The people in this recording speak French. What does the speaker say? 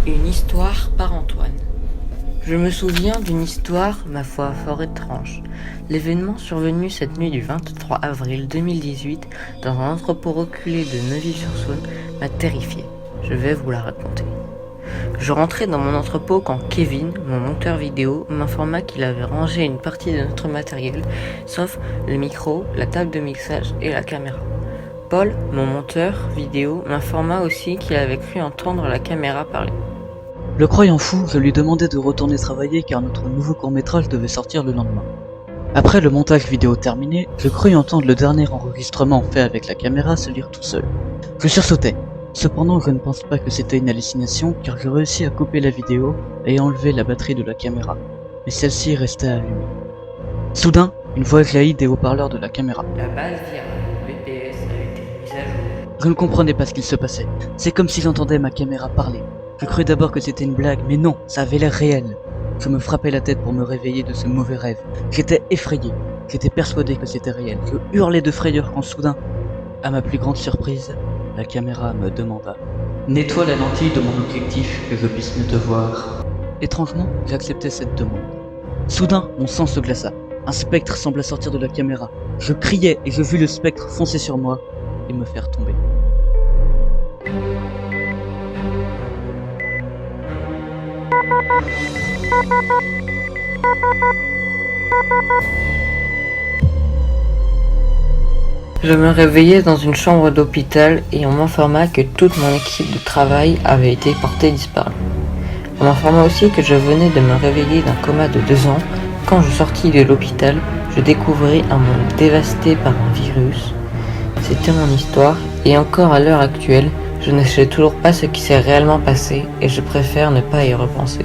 Une histoire par Antoine. Je me souviens d'une histoire, ma foi, fort étrange. L'événement survenu cette nuit du 23 avril 2018 dans un entrepôt reculé de Neuville-sur-Saône m'a terrifié. Je vais vous la raconter. Je rentrais dans mon entrepôt quand Kevin, mon monteur vidéo, m'informa qu'il avait rangé une partie de notre matériel, sauf le micro, la table de mixage et la caméra. Paul, mon monteur vidéo, m'informa aussi qu'il avait cru entendre la caméra parler. Le croyant fou, je lui demandai de retourner travailler car notre nouveau court-métrage devait sortir le lendemain. Après le montage vidéo terminé, je crus entendre le dernier enregistrement fait avec la caméra se lire tout seul. Je sursautais. Cependant, je ne pense pas que c'était une hallucination car je réussis à couper la vidéo et à enlever la batterie de la caméra, mais celle-ci restait allumée. Soudain, une voix jaillit des haut-parleurs de la caméra. La base virale BPS a été mise à jour. Je ne comprenais pas ce qu'il se passait. C'est comme si j'entendais ma caméra parler. Je crus d'abord que c'était une blague, mais non, ça avait l'air réel. Je me frappais la tête pour me réveiller de ce mauvais rêve. J'étais effrayé. J'étais persuadé que c'était réel. Je hurlais de frayeur quand soudain, à ma plus grande surprise, la caméra me demanda « Nettoie la lentille de mon objectif que je puisse mieux te voir. » Étrangement, j'acceptais cette demande. Soudain, mon sang se glaça. Un spectre sembla sortir de la caméra. Je criai et je vis le spectre foncer sur moi et me faire tomber. Je me réveillais dans une chambre d'hôpital et on m'informa que toute mon équipe de travail avait été portée disparue. On m'informa aussi que je venais de me réveiller d'un coma de 2 ans. Quand je sortis de l'hôpital, je découvris un monde dévasté par un virus. C'était mon histoire et encore à l'heure actuelle, je ne sais toujours pas ce qui s'est réellement passé et je préfère ne pas y repenser.